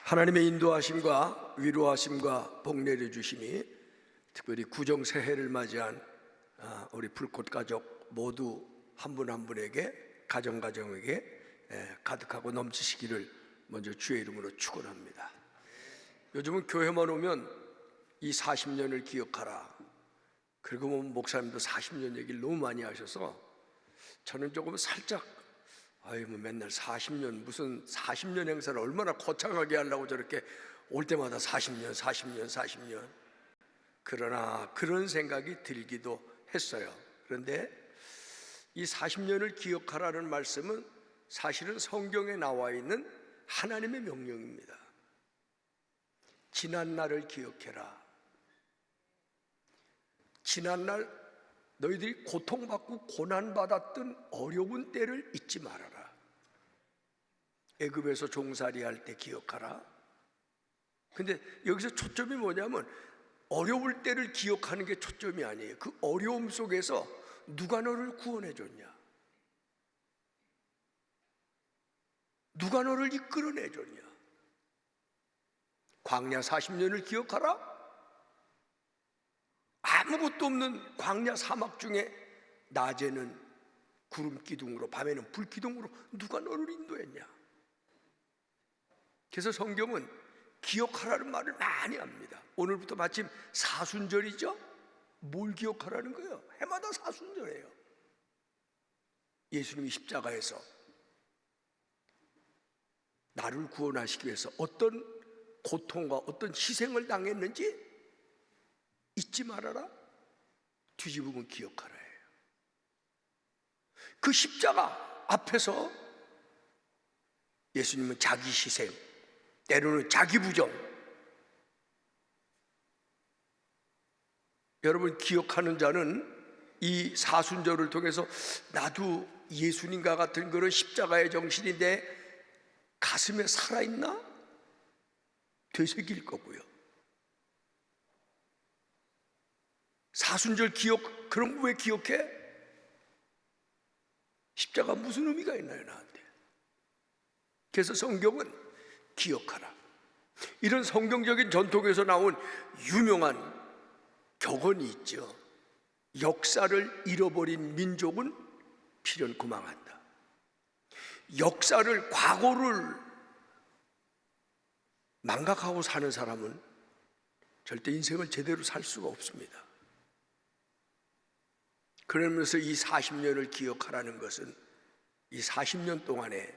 하나님의 인도하심과 위로하심과 복 내려주심이 특별히 구정새해를 맞이한 우리 불꽃 가족 모두 한 분 한 분에게 가정에게 가득하고 넘치시기를 먼저 주의 이름으로 축원합니다. 요즘은 교회만 오면 이 40년을 기억하라, 그리고 목사님도 40년 얘기를 너무 많이 하셔서 저는 조금 살짝 맨날 40년, 무슨 40년 행사를 얼마나 거창하게 하려고 저렇게 올 때마다 40년. 그러나 그런 생각이 들기도 했어요. 그런데 이 40년을 기억하라는 말씀은 사실은 성경에 나와 있는 하나님의 명령입니다. 지난 날을 기억해라. 지난 날 너희들이 고통받고 고난받았던 어려운 때를 잊지 말아라. 애굽에서 종살이할 때 기억하라. 근데 여기서 초점이 뭐냐면 어려울 때를 기억하는 게 초점이 아니에요. 그 어려움 속에서 누가 너를 구원해 줬냐? 누가 너를 이끌어내 줬냐? 광야 40년을 기억하라? 아무것도 없는 광야 사막 중에 낮에는 구름 기둥으로, 밤에는 불 기둥으로 누가 너를 인도했냐? 그래서 성경은 기억하라는 말을 많이 합니다. 오늘부터 마침 사순절이죠? 뭘 기억하라는 거예요? 해마다 사순절이에요. 예수님이 십자가에서 나를 구원하시기 위해서 어떤 고통과 어떤 희생을 당했는지 잊지 말아라. 뒤집으면 기억하라 해요. 그 십자가 앞에서 예수님은 자기 희생, 때로는 자기 부정, 여러분 기억하는 자는 이 사순절을 통해서 나도 예수님과 같은 그런 십자가의 정신이 내 가슴에 살아있나? 되새길 거고요. 사순절 기억, 그런 거 왜 기억해? 십자가 무슨 의미가 있나요, 나한테? 그래서 성경은 기억하라. 이런 성경적인 전통에서 나온 유명한 격언이 있죠. 역사를 잃어버린 민족은 필연구망한다. 역사를, 과거를 망각하고 사는 사람은 절대 인생을 제대로 살 수가 없습니다. 그러면서 이 40년을 기억하라는 것은 이 40년 동안에,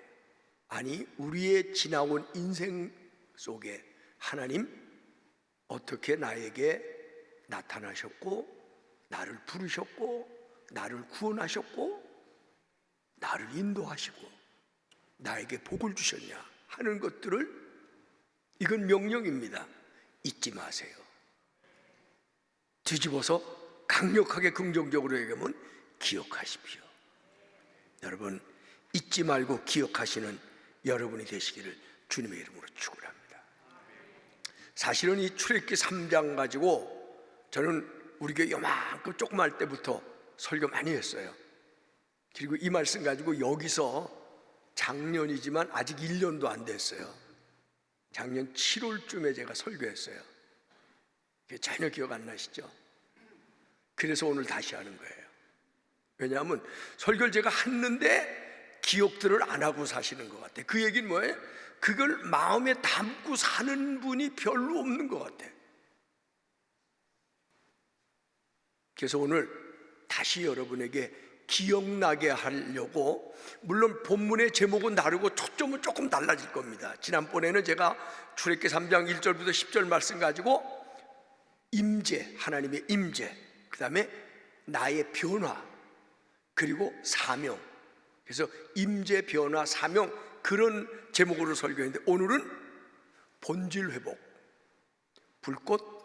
아니 우리의 지나온 인생 속에 하나님 어떻게 나에게 나타나셨고, 나를 부르셨고, 나를 구원하셨고, 나를 인도하시고 나에게 복을 주셨냐 하는 것들을, 이건 명령입니다. 잊지 마세요. 뒤집어서 강력하게 긍정적으로 얘기하면 기억하십시오. 여러분, 잊지 말고 기억하시는 여러분이 되시기를 주님의 이름으로 축원합니다. 사실은 이 출애굽기 3장 가지고 저는 우리 교회 요만큼 조그만 때부터 설교 많이 했어요. 그리고 이 말씀 가지고 여기서 작년이지만 아직 1년도 안 됐어요. 작년 7월쯤에 제가 설교했어요. 전혀 기억 안 나시죠? 그래서 오늘 다시 하는 거예요. 왜냐하면 설교를 제가 했는데 기억들을 안 하고 사시는 것 같아요. 그 얘기는 뭐예요? 그걸 마음에 담고 사는 분이 별로 없는 것 같아요. 그래서 오늘 다시 여러분에게 기억나게 하려고, 물론 본문의 제목은 다르고 초점은 조금 달라질 겁니다. 지난번에는 제가 출애굽기 3장 1절부터 10절 말씀 가지고 임재, 하나님의 임재, 그 다음에 나의 변화, 그리고 사명, 그래서 임재, 변화, 사명, 그런 제목으로 설교했는데 오늘은 본질 회복, 불꽃,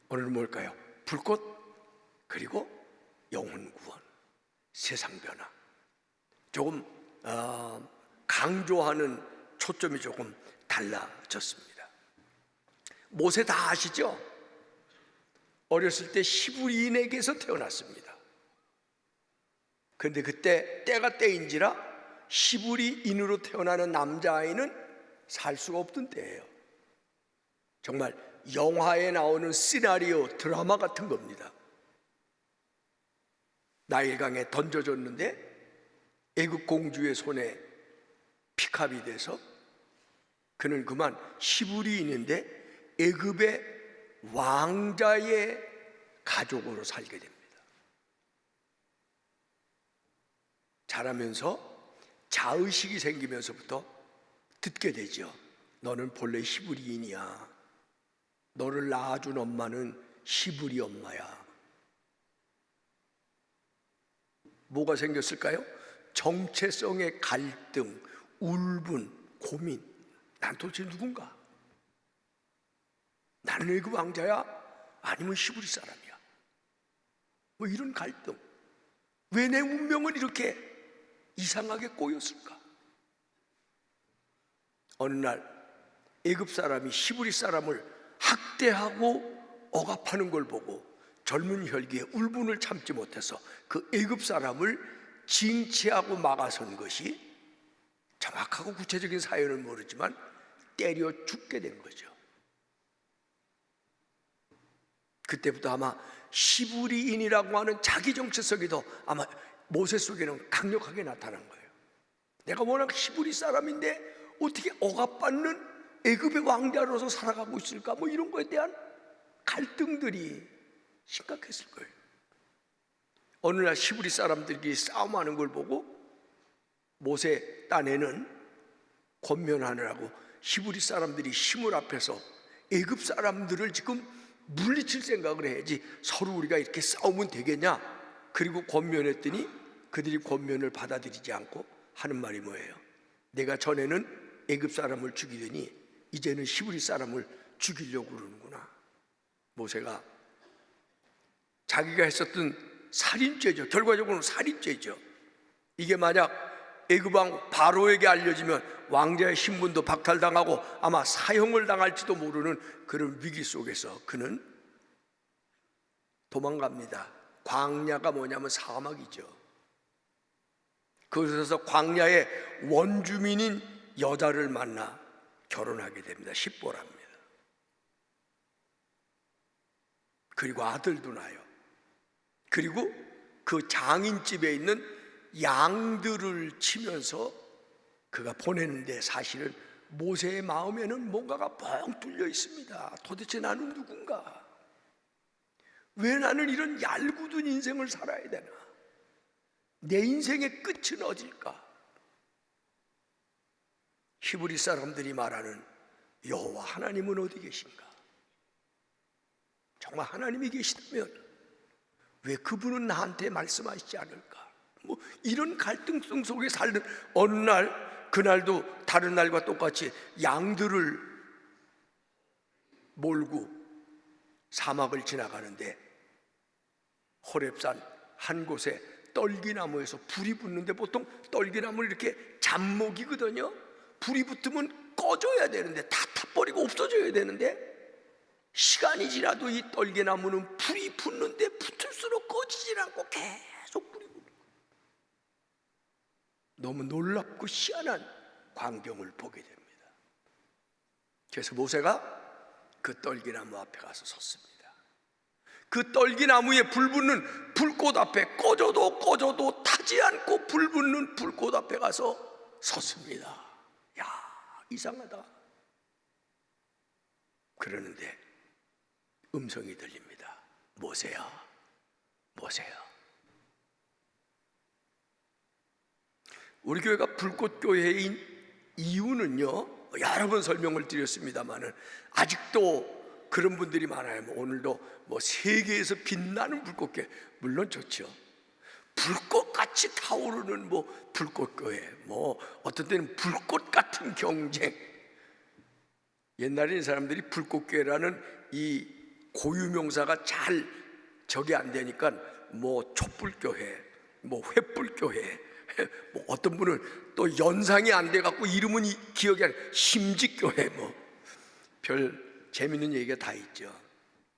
오늘은 뭘까요? 불꽃, 그리고 영혼 구원, 세상 변화. 조금 강조하는 초점이 조금 달라졌습니다. 모세 다 아시죠? 어렸을 때 히브리인에게서 태어났습니다. 그런데 그때 때가 때인지라 시브리인으로 태어나는 남자아이는 살 수가 없던 때예요. 정말 영화에 나오는 시나리오 드라마 같은 겁니다. 나일강에 던져졌는데 애굽 공주의 손에 피캅이 돼서 그는 그만 시브리인인데 애굽의 왕자의 가족으로 살게 됩니다. 자라면서 자의식이 생기면서부터 듣게 되죠. 너는 본래 시브리인이야. 너를 낳아준 엄마는 시브리 엄마야. 뭐가 생겼을까요? 정체성의 갈등, 울분, 고민. 난 도대체 누군가? 나는 애굽 왕자야? 아니면 시브리 사람이야? 뭐 이런 갈등. 왜 내 운명은 이렇게 이상하게 꼬였을까? 어느 날 애굽 사람이 시브리 사람을 학대하고 억압하는 걸 보고 젊은 혈기에 울분을 참지 못해서 그 애굽 사람을 징치하고 막아선 것이, 정확하고 구체적인 사연은 모르지만 때려 죽게 된 거죠. 그때부터 아마 시브리인이라고 하는 자기 정체성이 더 아마 모세 속에는 강력하게 나타난 거예요. 내가 워낙 시브리 사람인데 어떻게 억압받는 애굽의 왕자로서 살아가고 있을까? 뭐 이런 거에 대한 갈등들이 심각했을 거예요. 어느 날 시브리 사람들끼리 싸움하는 걸 보고 모세 딴에는 권면하느라고 시브리 사람들이 시물 앞에서 애굽 사람들을 지금 물리칠 생각을 해야지 서로 우리가 이렇게 싸우면 되겠냐? 그리고 권면했더니 그들이 권면을 받아들이지 않고 하는 말이 뭐예요? 내가 전에는 애굽 사람을 죽이더니 이제는 시브리 사람을 죽이려고 그러는구나. 모세가 자기가 했었던 살인죄죠. 결과적으로는 살인죄죠. 이게 만약 애굽 왕 바로에게 알려지면 왕자의 신분도 박탈당하고 아마 사형을 당할지도 모르는 그런 위기 속에서 그는 도망갑니다. 광야가 뭐냐면 사막이죠. 그래서 광야의 원주민인 여자를 만나 결혼하게 됩니다. 십보랍니다. 그리고 아들도 나요. 그리고 그 장인집에 있는 양들을 치면서 그가 보내는데 사실은 모세의 마음에는 뭔가가 뻥 뚫려 있습니다. 도대체 나는 누군가? 왜 나는 이런 얄궂은 인생을 살아야 되나? 내 인생의 끝은 어딜까? 히브리 사람들이 말하는 여호와 하나님은 어디 계신가? 정말 하나님이 계시다면 왜 그분은 나한테 말씀하시지 않을까? 뭐 이런 갈등성 속에 살는 어느 날, 그날도 다른 날과 똑같이 양들을 몰고 사막을 지나가는데 호렙산 한 곳에 떨기나무에서 불이 붙는데, 보통 떨기나무는 이렇게 잡목이거든요. 불이 붙으면 꺼져야 되는데, 다 타버리고 없어져야 되는데, 시간이 지나도 이 떨기나무는 불이 붙는데 붙을수록 꺼지질 않고 계속 불이 붙는 거예요. 너무 놀랍고 희한한 광경을 보게 됩니다. 그래서 모세가 그 떨기나무 앞에 가서 섰습니다. 그 떨기나무에 불 붙는 불꽃 앞에 꺼져도 타지 않고 불 붙는 불꽃 앞에 가서 섰습니다. 야, 이상하다. 그러는데 음성이 들립니다. 모세야, 모세야. 우리 교회가 불꽃교회인 이유는요, 여러 번 설명을 드렸습니다만은 아직도 그런 분들이 많아요. 오늘도 세계에서 빛나는 불꽃교회, 물론 좋죠. 불꽃같이 타오르는 불꽃교회, 어떤 때는 불꽃 같은 경쟁. 옛날에 사람들이 불꽃교회라는 이 고유명사가 잘 적이 안 되니까 촛불교회, 횃불교회, 어떤 분은 또 연상이 안 돼 갖고 이름은 기억이 안 나, 심직교회, 별 재밌는 얘기가 다 있죠.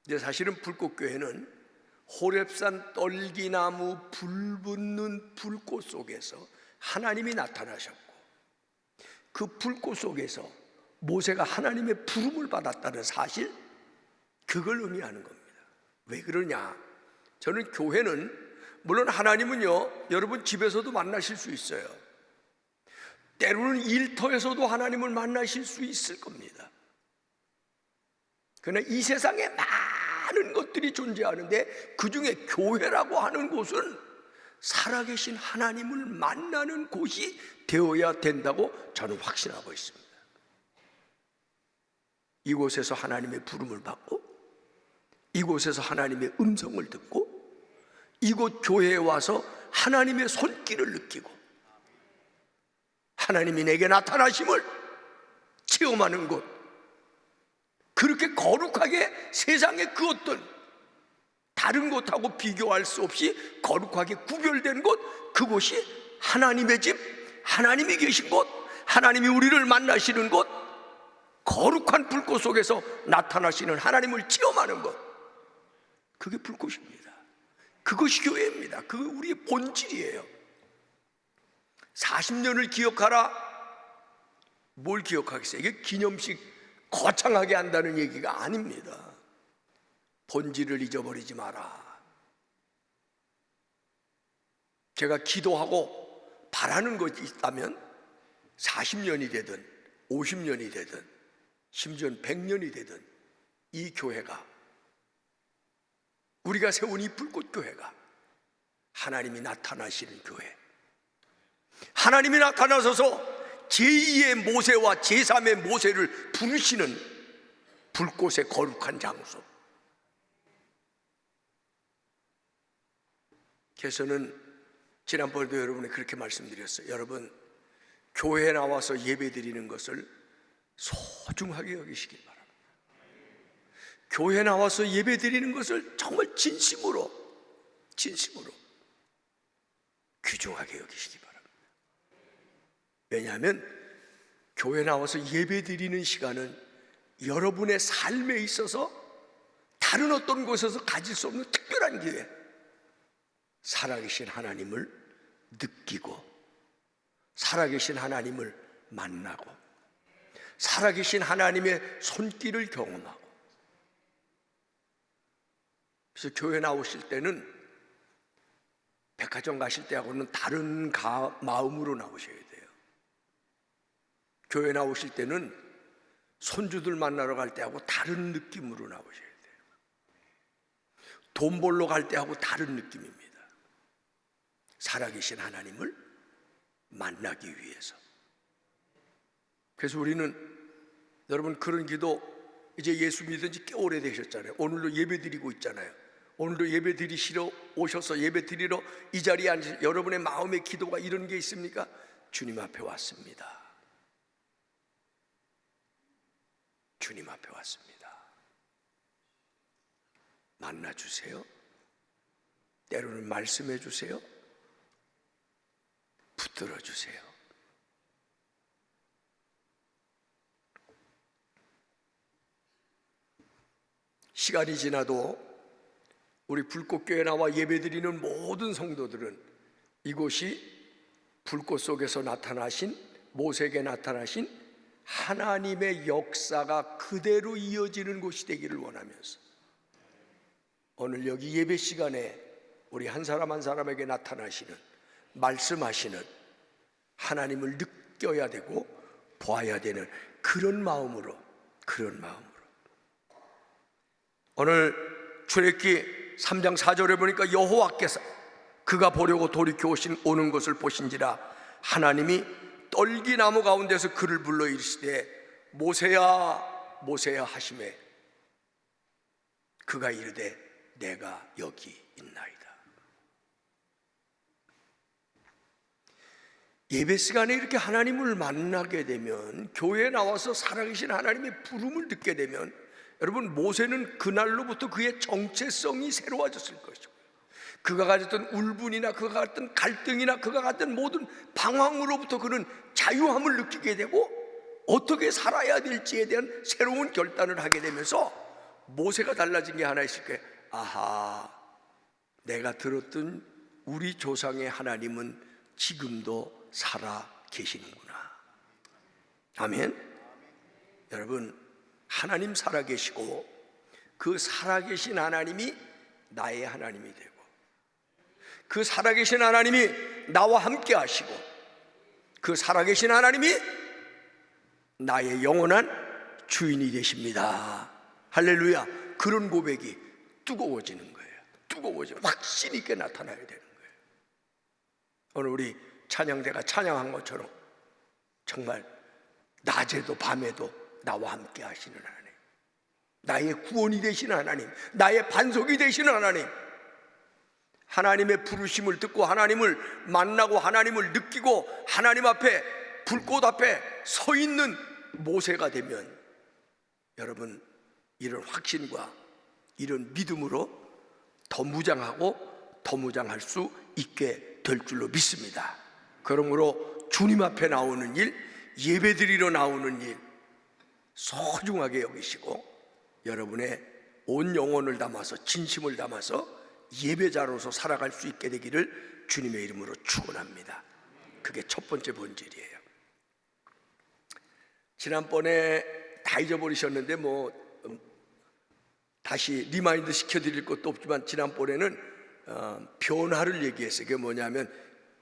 근데 사실은 불꽃교회는 호렙산 떨기나무 불 붙는 불꽃 속에서 하나님이 나타나셨고 그 불꽃 속에서 모세가 하나님의 부름을 받았다는 사실, 그걸 의미하는 겁니다. 왜 그러냐? 저는 교회는, 물론 하나님은요 여러분 집에서도 만나실 수 있어요. 때로는 일터에서도 하나님을 만나실 수 있을 겁니다. 그러나 이 세상에 많은 것들이 존재하는데 그 중에 교회라고 하는 곳은 살아계신 하나님을 만나는 곳이 되어야 된다고 저는 확신하고 있습니다. 이곳에서 하나님의 부름을 받고, 이곳에서 하나님의 음성을 듣고, 이곳 교회에 와서 하나님의 손길을 느끼고 하나님이 내게 나타나심을 체험하는 곳, 그렇게 거룩하게 세상의 그 어떤 다른 곳하고 비교할 수 없이 거룩하게 구별된 곳, 그곳이 하나님의 집, 하나님이 계신 곳, 하나님이 우리를 만나시는 곳, 거룩한 불꽃 속에서 나타나시는 하나님을 체험하는 것, 그게 불꽃입니다. 그것이 교회입니다. 그게 우리의 본질이에요. 40년을 기억하라. 뭘 기억하겠어요? 이게 기념식 거창하게 한다는 얘기가 아닙니다. 본질을 잊어버리지 마라. 제가 기도하고 바라는 것이 있다면 40년이 되든 50년이 되든 심지어는 100년이 되든 이 교회가, 우리가 세운 이 불꽃교회가 하나님이 나타나시는 교회, 하나님이 나타나셔서 제2의 모세와 제3의 모세를 부르시는 불꽃의 거룩한 장소. 그래서는 지난번에도 여러분이 그렇게 말씀드렸어요. 여러분, 교회에 나와서 예배 드리는 것을 소중하게 여기시기 바랍니다. 교회에 나와서 예배 드리는 것을 정말 진심으로 귀중하게 여기시기 바랍니다. 왜냐하면 교회에 나와서 예배 드리는 시간은 여러분의 삶에 있어서 다른 어떤 곳에서 가질 수 없는 특별한 기회, 살아계신 하나님을 느끼고 살아계신 하나님을 만나고 살아계신 하나님의 손길을 경험하고. 그래서 교회 나오실 때는 백화점 가실 때하고는 다른 마음으로 나오셔야 돼요. 교회 나오실 때는 손주들 만나러 갈 때하고 다른 느낌으로 나오셔야 돼요. 돈 벌러 갈 때하고 다른 느낌입니다. 살아계신 하나님을 만나기 위해서. 그래서 우리는, 여러분, 그런 기도 이제 예수 믿은 지 꽤 오래되셨잖아요. 오늘도 예배 드리고 있잖아요. 오늘도 예배 드리시러 오셔서 예배 드리러 이 자리에 앉으신 여러분의 마음의 기도가 이런 게 있습니까? 주님 앞에 왔습니다. 주님 앞에 왔습니다. 만나주세요. 때로는 말씀해 주세요. 붙들어 주세요. 시간이 지나도 우리 불꽃교회 나와 예배드리는 모든 성도들은 이곳이 불꽃 속에서 나타나신, 모세에게 나타나신 하나님의 역사가 그대로 이어지는 곳이 되기를 원하면서 오늘 여기 예배 시간에 우리 한 사람 한 사람에게 나타나시는, 말씀하시는 하나님을 느껴야 되고 보아야 되는 그런 마음으로 오늘 출애굽기 3장 4절에 보니까 여호와께서 그가 보려고 돌이켜 오는 것을 보신지라 하나님이 떨기나무 가운데서 그를 불러 이르시되 모세야 모세야 하시매 그가 이르되 내가 여기 있나이다. 예배 시간에 이렇게 하나님을 만나게 되면, 교회에 나와서 살아계신 하나님의 부름을 듣게 되면, 여러분, 모세는 그날로부터 그의 정체성이 새로워졌을 것이고, 그가 가졌던 울분이나 그가 가졌던 갈등이나 그가 가졌던 모든 방황으로부터 그는 자유함을 느끼게 되고 어떻게 살아야 될지에 대한 새로운 결단을 하게 되면서 모세가 달라진 게 하나 있을 거예요. 아하, 내가 들었던 우리 조상의 하나님은 지금도 살아 계시는구나. 아멘. 여러분, 하나님 살아 계시고 그 살아계신 하나님이 나의 하나님이 되고 그 살아계신 하나님이 나와 함께 하시고 그 살아계신 하나님이 나의 영원한 주인이 되십니다. 할렐루야. 그런 고백이 뜨거워지는 거예요. 뜨거워지는, 확신 있게 나타나야 되는 거예요. 오늘 우리 찬양대가 찬양한 것처럼 정말 낮에도 밤에도 나와 함께 하시는 하나님, 나의 구원이 되시는 하나님, 나의 반석이 되시는 하나님, 하나님의 부르심을 듣고 하나님을 만나고 하나님을 느끼고 하나님 앞에, 불꽃 앞에 서 있는 모세가 되면 여러분, 이런 확신과 이런 믿음으로 더 무장하고 더 무장할 수 있게 될 줄로 믿습니다. 그러므로 주님 앞에 나오는 일, 예배드리러 나오는 일 소중하게 여기시고 여러분의 온 영혼을 담아서, 진심을 담아서 예배자로서 살아갈 수 있게 되기를 주님의 이름으로 축원합니다. 그게 첫 번째 본질이에요. 지난번에 다 잊어버리셨는데 다시 리마인드 시켜드릴 것도 없지만 지난번에는 변화를 얘기했어요. 그게 뭐냐면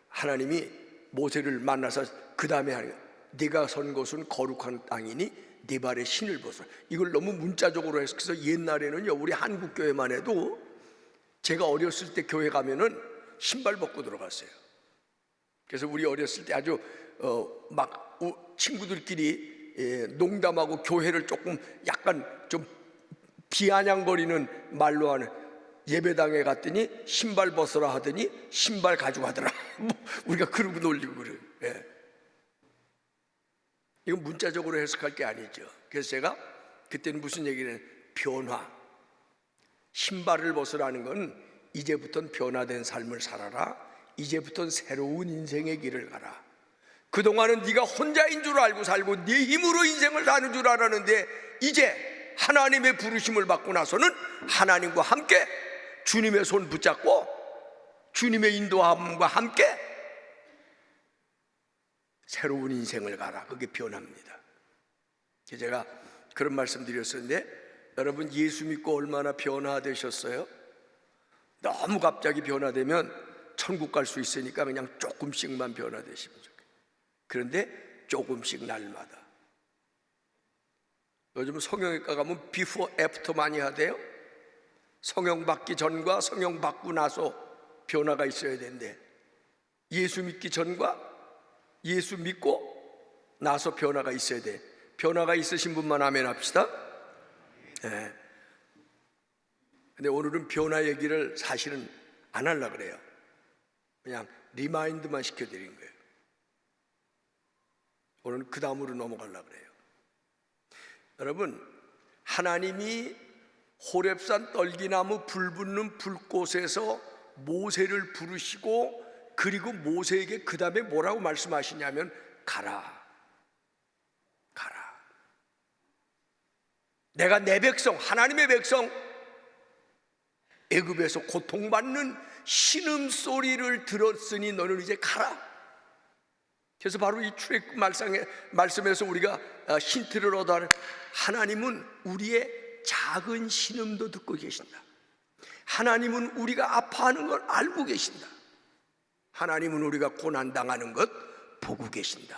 하나님이 모세를 만나서 그 다음에 네가 선 곳은 거룩한 땅이니 네 발에 신을 벗어. 이걸 너무 문자적으로 해서, 그래서 옛날에는요, 우리 한국 교회만 해도 제가 어렸을 때 교회 가면은 신발 벗고 들어갔어요. 그래서 우리 어렸을 때 아주 막 친구들끼리 농담하고 교회를 조금 약간 좀 비아냥거리는 말로 하는, 예배당에 갔더니 신발 벗으라 하더니 신발 가져가더라. 우리가 그러고 놀리고 그래요. 예. 이건 문자적으로 해석할 게 아니죠. 그래서 제가 그때는 무슨 얘기를 했냐면 변화, 신발을 벗으라는 건 이제부터는 변화된 삶을 살아라. 이제부터는 새로운 인생의 길을 가라. 그동안은 네가 혼자인 줄 알고 살고 네 힘으로 인생을 사는 줄 알았는데 이제 하나님의 부르심을 받고 나서는 하나님과 함께 주님의 손 붙잡고 주님의 인도함과 함께 새로운 인생을 가라. 그게 변화입니다. 제가 그런 말씀 드렸었는데 여러분, 예수 믿고 얼마나 변화되셨어요? 너무 갑자기 변화되면 천국 갈 수 있으니까 그냥 조금씩만 변화되시면 좋겠어요. 그런데 조금씩 날마다. 요즘 성형외과 가면 비포 애프터 많이 하대요. 성형 받기 전과 성형 받고 나서 변화가 있어야 되는데 예수 믿기 전과 예수 믿고 나서 변화가 있어야 돼. 변화가 있으신 분만 아멘 합시다. 네. 근데 오늘은 변화 얘기를 사실은 안 하려고 그래요. 그냥 리마인드만 시켜드린 거예요. 오늘은 그 다음으로 넘어가려고 그래요. 여러분, 하나님이 호렙산 떨기나무 불 붙는 불꽃에서 모세를 부르시고 그리고 모세에게 그 다음에 뭐라고 말씀하시냐면 가라, 가라. 내가 내 백성, 하나님의 백성, 애굽에서 고통받는 신음소리를 들었으니 너는 이제 가라. 그래서 바로 이 출애굽 말씀에서 우리가 힌트를 얻어, 하나님은 우리의 작은 신음도 듣고 계신다. 하나님은 우리가 아파하는 걸 알고 계신다. 하나님은 우리가 고난당하는 것 보고 계신다.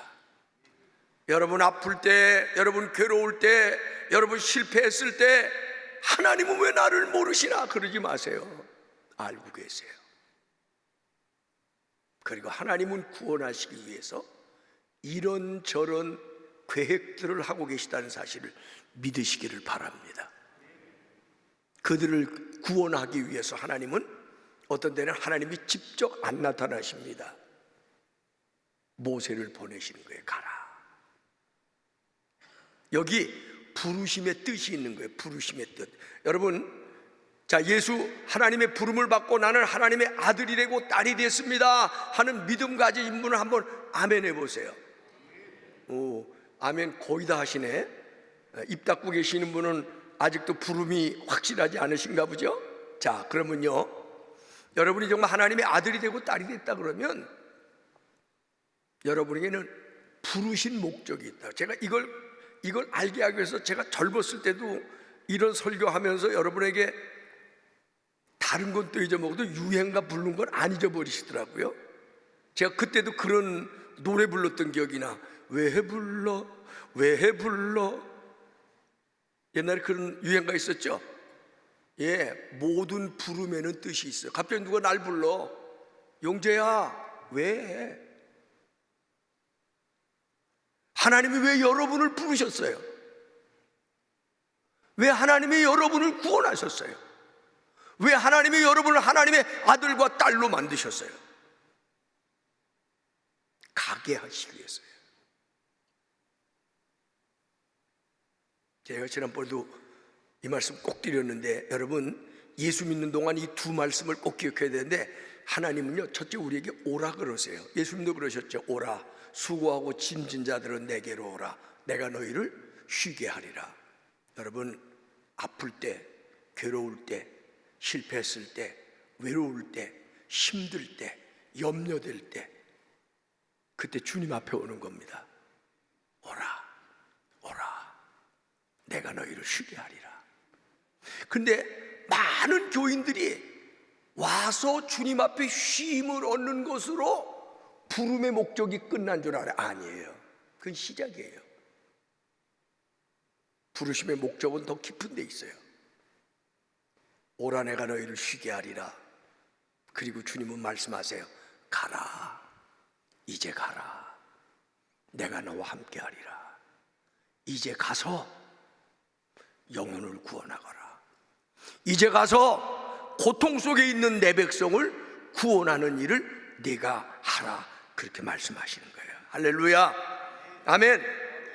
여러분 아플 때, 여러분 괴로울 때, 여러분 실패했을 때 하나님은 왜 나를 모르시나 그러지 마세요. 알고 계세요. 그리고 하나님은 구원하시기 위해서 이런저런 계획들을 하고 계시다는 사실을 믿으시기를 바랍니다. 그들을 구원하기 위해서 하나님은 어떤 때는 하나님이 직접 안 나타나십니다. 모세를 보내시는 거예요. 가라. 여기 부르심의 뜻이 있는 거예요. 부르심의 뜻. 여러분, 자, 예수 하나님의 부름을 받고 나는 하나님의 아들이 되고 딸이 됐습니다 하는 믿음 가진 분을 한번 아멘 해보세요. 오, 아멘 거의 다 하시네. 입 닫고 계시는 분은 아직도 부름이 확실하지 않으신가 보죠? 자, 그러면요, 여러분이 정말 하나님의 아들이 되고 딸이 됐다 그러면 여러분에게는 부르신 목적이 있다. 제가 이걸 알게 하기 위해서 제가 젊었을 때도 이런 설교하면서 여러분에게 다른 건 또 잊어먹어도 유행가 부르는 건 안 잊어버리시더라고요. 제가 그때도 그런 노래 불렀던 기억이 나. 왜 불러 왜 불러. 옛날에 그런 유행가 있었죠. 예, 모든 부름에는 뜻이 있어요. 갑자기 누가 날 불러. 용재야, 왜? 하나님이 왜 여러분을 부르셨어요? 왜 하나님이 여러분을 구원하셨어요? 왜 하나님이 여러분을 하나님의 아들과 딸로 만드셨어요? 가게 하시기 위해서요. 제가 지난번에도 이 말씀 꼭 드렸는데, 여러분 예수 믿는 동안 이 두 말씀을 꼭 기억해야 되는데, 하나님은요 첫째 우리에게 오라 그러세요. 예수님도 그러셨죠. 오라, 수고하고 짐진 자들은 내게로 오라, 내가 너희를 쉬게 하리라. 여러분 아플 때, 괴로울 때, 실패했을 때, 외로울 때, 힘들 때, 염려될 때, 그때 주님 앞에 오는 겁니다. 오라, 오라, 내가 너희를 쉬게 하리라. 근데 많은 교인들이 와서 주님 앞에 쉼을 얻는 것으로 부름의 목적이 끝난 줄 알아요. 아니에요. 그건 시작이에요. 부르심의 목적은 더 깊은 데 있어요. 오라, 내가 너희를 쉬게 하리라. 그리고 주님은 말씀하세요. 가라, 이제 가라, 내가 너와 함께 하리라. 이제 가서 영혼을 구원하거라. 이제 가서 고통 속에 있는 내 백성을 구원하는 일을 네가 하라. 그렇게 말씀하시는 거예요. 할렐루야, 아멘.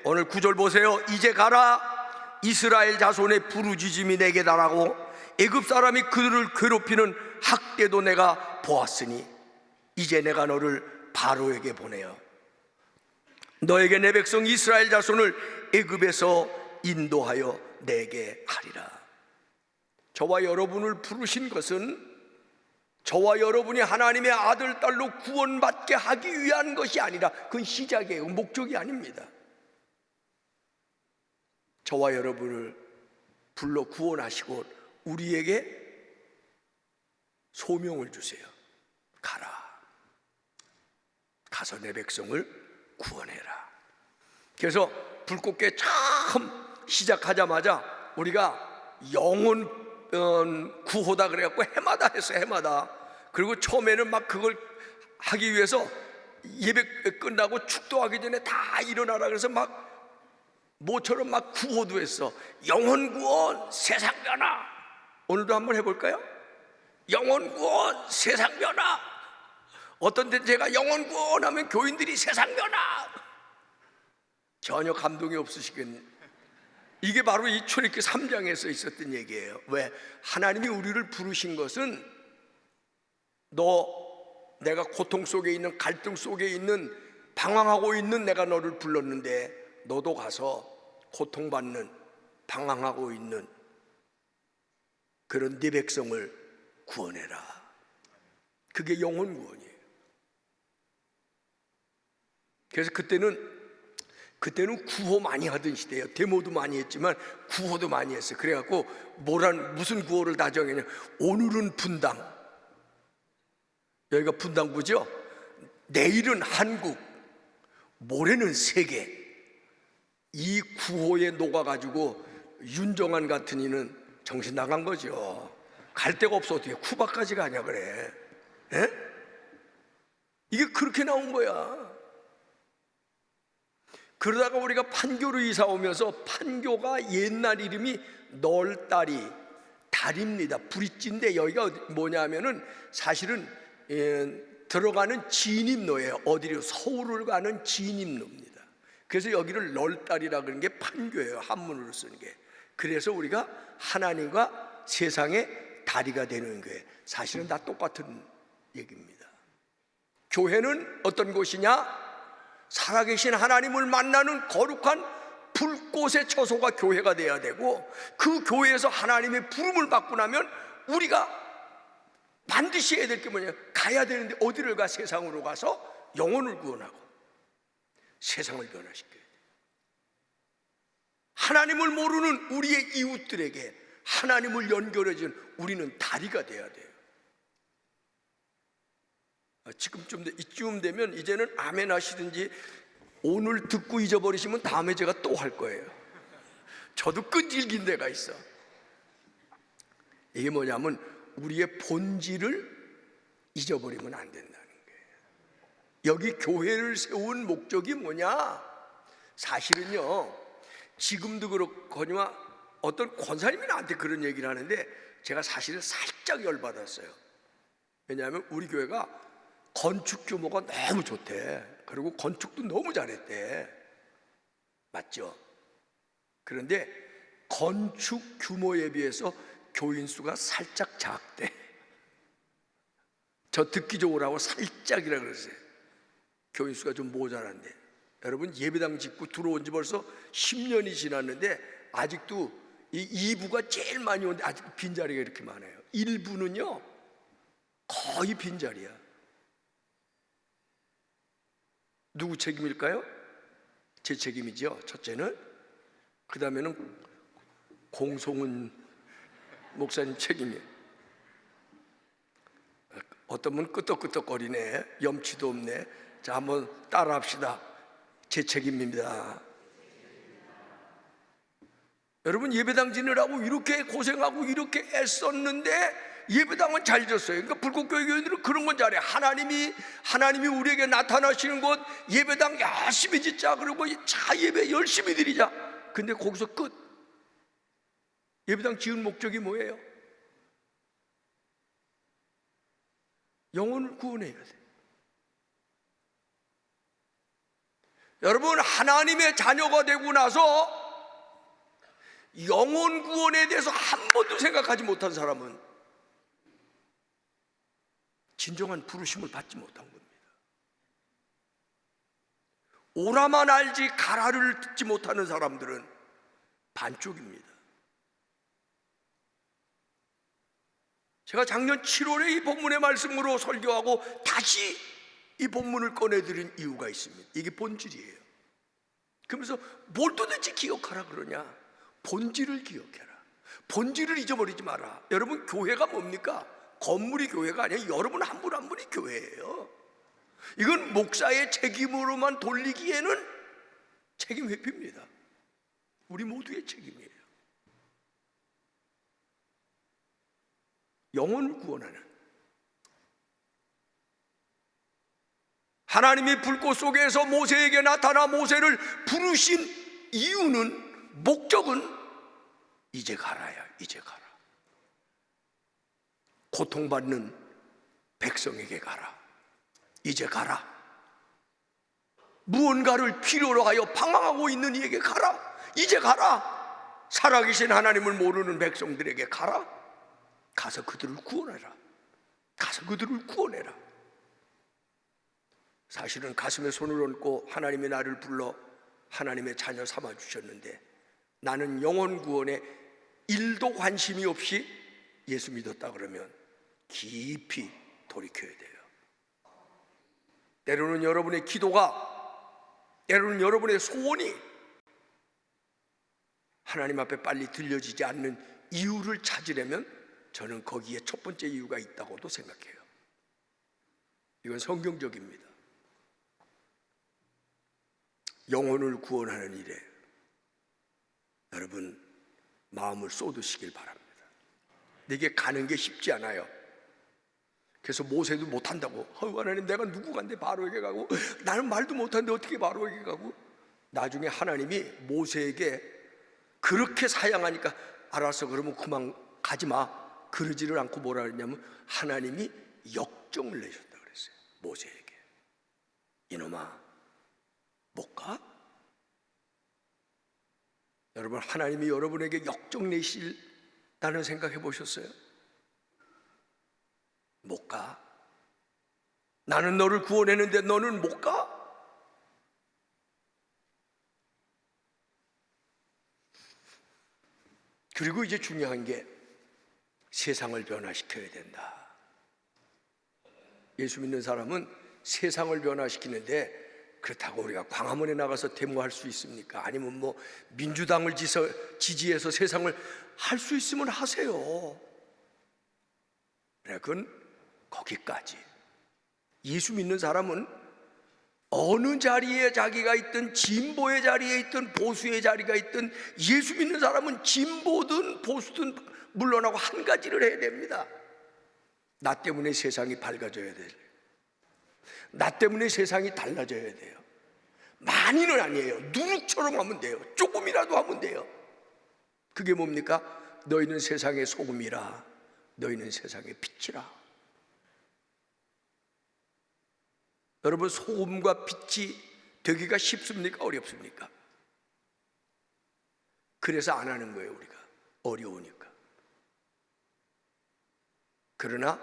오늘 9절 보세요. 이제 가라, 이스라엘 자손의 부르짖음이 내게 달하고 애굽 사람이 그들을 괴롭히는 학대도 내가 보았으니 이제 내가 너를 바로에게 보내어 너에게 내 백성 이스라엘 자손을 애굽에서 인도하여 내게 하리라. 저와 여러분을 부르신 것은 저와 여러분이 하나님의 아들, 딸로 구원받게 하기 위한 것이 아니라, 그건 시작이에요. 목적이 아닙니다. 저와 여러분을 불러 구원하시고 우리에게 소명을 주세요. 가라, 가서 내 백성을 구원해라. 그래서 불꽃게 처음 시작하자마자 우리가 영혼 구호다 그래갖고 해마다 했어요. 해마다. 그리고 처음에는 막 그걸 하기 위해서 예배 끝나고 축도하기 전에 다 일어나라 그래서 막 모처럼 막 구호도 했어. 영혼 구원, 세상 변화. 오늘도 한번 해볼까요? 영혼 구원, 세상 변화. 어떤 때 제가 영혼 구원 하면 교인들이 세상 변화. 전혀 감동이 없으시겠네. 이게 바로 이 출애굽기 3장에 써 있었던 얘기예요. 왜? 하나님이 우리를 부르신 것은 내가 고통 속에 있는, 갈등 속에 있는, 방황하고 있는 내가 너를 불렀는데 너도 가서 고통받는, 방황하고 있는 그런 네 백성을 구원해라. 그게 영혼 구원이에요. 그래서 그때는 구호 많이 하던 시대예요. 데모도 많이 했지만 구호도 많이 했어요. 그래갖고 무슨 구호를 다 정했냐. 오늘은 분당, 여기가 분당구죠. 내일은 한국, 모레는 세계. 이 구호에 녹아가지고 윤정한 같은 이는 정신 나간 거죠. 갈 데가 없어. 어떻게 쿠바까지 가냐 그래. 에? 이게 그렇게 나온 거야. 그러다가 우리가 판교로 이사 오면서, 판교가 옛날 이름이 널다리, 다리입니다. 브릿지인데 여기가 뭐냐면은 사실은 들어가는 진입로예요. 어디로? 서울을 가는 진입로입니다. 그래서 여기를 널다리라 그러는 게 판교예요. 한문으로 쓰는 게. 그래서 우리가 하나님과 세상의 다리가 되는 거예요. 사실은 다 똑같은 얘기입니다. 교회는 어떤 곳이냐? 살아계신 하나님을 만나는 거룩한 불꽃의 처소가 교회가 돼야 되고, 그 교회에서 하나님의 부름을 받고 나면 우리가 반드시 해야 될 게 뭐냐? 가야 되는데 어디를 가? 세상으로 가서 영혼을 구원하고 세상을 변화시켜야 돼요. 하나님을 모르는 우리의 이웃들에게 하나님을 연결해준 우리는 다리가 돼야 돼요. 이쯤 되면 이제는 아멘 하시든지, 오늘 듣고 잊어버리시면 다음에 제가 또 할 거예요. 저도 끈질긴 데가 있어. 이게 뭐냐면 우리의 본질을 잊어버리면 안 된다는 거예요. 여기 교회를 세운 목적이 뭐냐? 사실은요, 지금도 그렇거니와 어떤 권사님이 나한테 그런 얘기를 하는데 제가 사실은 살짝 열받았어요. 왜냐하면 우리 교회가 건축 규모가 너무 좋대. 그리고 건축도 너무 잘했대. 맞죠? 그런데 건축 규모에 비해서 교인 수가 살짝 작대. 저 듣기 좋으라고 살짝이라 그랬어요. 교인 수가 좀 모자란데. 여러분, 예배당 짓고 들어온 지 벌써 10년이 지났는데 아직도 이 2부가 제일 많이 오는데 아직도 빈자리가 이렇게 많아요. 1부는요 거의 빈자리야. 누구 책임일까요? 제 책임이죠. 첫째는. 그 다음에는 공송은 목사님 책임이에요. 어떤 분 끄떡끄떡거리네. 염치도 없네. 자, 한번 따라 합시다. 제 책임입니다. 여러분, 예배당 지느라고 이렇게 고생하고 이렇게 애썼는데 예배당은 잘 졌어요. 그러니까 불꽃교회 교인들은 그런 건 잘해. 하나님이 우리에게 나타나시는 것, 예배당 열심히 짓자. 그리고 자 예배 열심히 드리자. 근데 거기서 끝. 예배당 지은 목적이 뭐예요? 영혼을 구원해야 돼. 여러분, 하나님의 자녀가 되고 나서 영혼 구원에 대해서 한 번도 생각하지 못한 사람은 진정한 부르심을 받지 못한 겁니다. 오라만 알지 가라를 듣지 못하는 사람들은 반쪽입니다. 제가 작년 7월에 이 본문의 말씀으로 설교하고 다시 이 본문을 꺼내드린 이유가 있습니다. 이게 본질이에요. 그러면서 뭘 도대체 기억하라 그러냐? 본질을 기억해라. 본질을 잊어버리지 마라. 여러분, 교회가 뭡니까? 건물이 교회가 아니라 여러분 한 분 한 분이 교회예요. 이건 목사의 책임으로만 돌리기에는 책임 회피입니다. 우리 모두의 책임이에요. 영혼을 구원하는, 하나님이 불꽃 속에서 모세에게 나타나 모세를 부르신 이유는, 목적은 이제 가라야. 이제 가라. 고통받는 백성에게 가라. 이제 가라. 무언가를 필요로 하여 방황하고 있는 이에게 가라. 이제 가라. 살아계신 하나님을 모르는 백성들에게 가라. 가서 그들을 구원해라. 가서 그들을 구원해라. 사실은 가슴에 손을 얹고 하나님이 나를 불러 하나님의 자녀 삼아 주셨는데 나는 영혼 구원에 1도 관심이 없이 예수 믿었다 그러면 깊이 돌이켜야 돼요. 때로는 여러분의 기도가, 때로는 여러분의 소원이 하나님 앞에 빨리 들려지지 않는 이유를 찾으려면 저는 거기에 첫 번째 이유가 있다고도 생각해요. 이건 성경적입니다. 영혼을 구원하는 일에 여러분 마음을 쏟으시길 바랍니다. 이게 가는 게 쉽지 않아요. 그래서 모세도 못한다고. 하나님, 내가 누구간데 바로에게 가고, 나는 말도 못하는데 어떻게 바로에게 가고. 나중에 하나님이 모세에게 그렇게 사양하니까 알았어, 그러면 그만 가지 마. 그러지를 않고 뭐라 그랬냐면 하나님이 역정을 내셨다 그랬어요. 모세에게. 이놈아, 못 가? 여러분, 하나님이 여러분에게 역정 내실다는 생각해 보셨어요? 못 가? 나는 너를 구원했는데 너는 못 가? 그리고 이제 중요한 게 세상을 변화시켜야 된다. 예수 믿는 사람은 세상을 변화시키는데 그렇다고 우리가 광화문에 나가서 데모할 수 있습니까? 아니면 뭐 민주당을 지지해서 세상을 할 수 있으면 하세요. 그건 거기까지. 예수 믿는 사람은 어느 자리에 자기가 있든, 진보의 자리에 있든 보수의 자리가 있든, 예수 믿는 사람은 진보든 보수든 물러나고 한 가지를 해야 됩니다. 나 때문에 세상이 밝아져야 돼요. 나 때문에 세상이 달라져야 돼요. 많이는 아니에요. 누룩처럼 하면 돼요. 조금이라도 하면 돼요. 그게 뭡니까? 너희는 세상의 소금이라, 너희는 세상의 빛이라. 여러분, 소금과 빛이 되기가 쉽습니까? 어렵습니까? 그래서 안 하는 거예요. 우리가 어려우니까. 그러나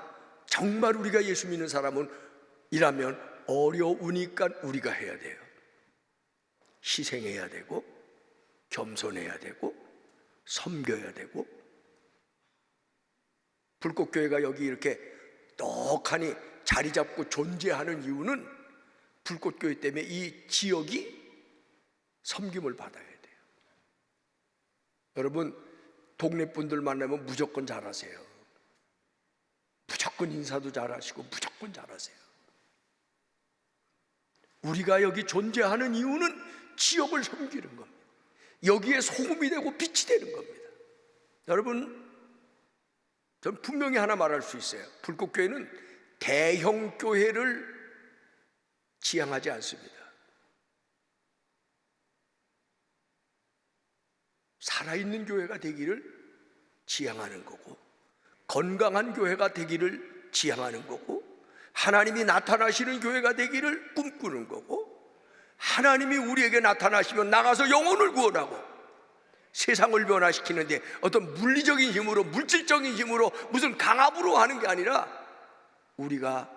정말 우리가 예수 믿는 사람은 이라면 어려우니까 우리가 해야 돼요. 희생해야 되고, 겸손해야 되고, 섬겨야 되고. 불꽃교회가 여기 이렇게 떡하니 자리 잡고 존재하는 이유는 불꽃교회 때문에 이 지역이 섬김을 받아야 돼요. 여러분, 동네 분들 만나면 무조건 잘하세요. 무조건 인사도 잘하시고 무조건 잘하세요. 우리가 여기 존재하는 이유는 지역을 섬기는 겁니다. 여기에 소금이 되고 빛이 되는 겁니다. 여러분, 전 분명히 하나 말할 수 있어요. 불꽃교회는 대형 교회를 지향하지 않습니다. 살아있는 교회가 되기를 지향하는 거고, 건강한 교회가 되기를 지향하는 거고, 하나님이 나타나시는 교회가 되기를 꿈꾸는 거고, 하나님이 우리에게 나타나시면 나가서 영혼을 구원하고 세상을 변화시키는데 어떤 물리적인 힘으로, 물질적인 힘으로, 무슨 강압으로 하는 게 아니라 우리가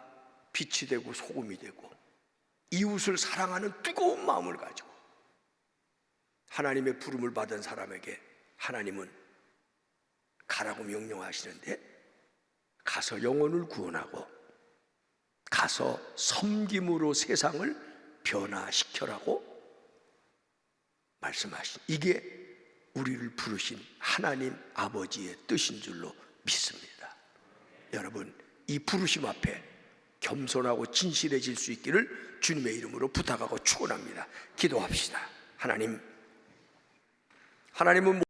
빛이 되고 소금이 되고 이웃을 사랑하는 뜨거운 마음을 가지고 하나님의 부름을 받은 사람에게 하나님은 가라고 명령하시는데, 가서 영혼을 구원하고 가서 섬김으로 세상을 변화시켜라고 말씀하신, 이게 우리를 부르신 하나님 아버지의 뜻인 줄로 믿습니다. 여러분, 이 부르심 앞에 겸손하고 진실해질 수 있기를 주님의 이름으로 부탁하고 축원합니다. 기도합시다. 하나님은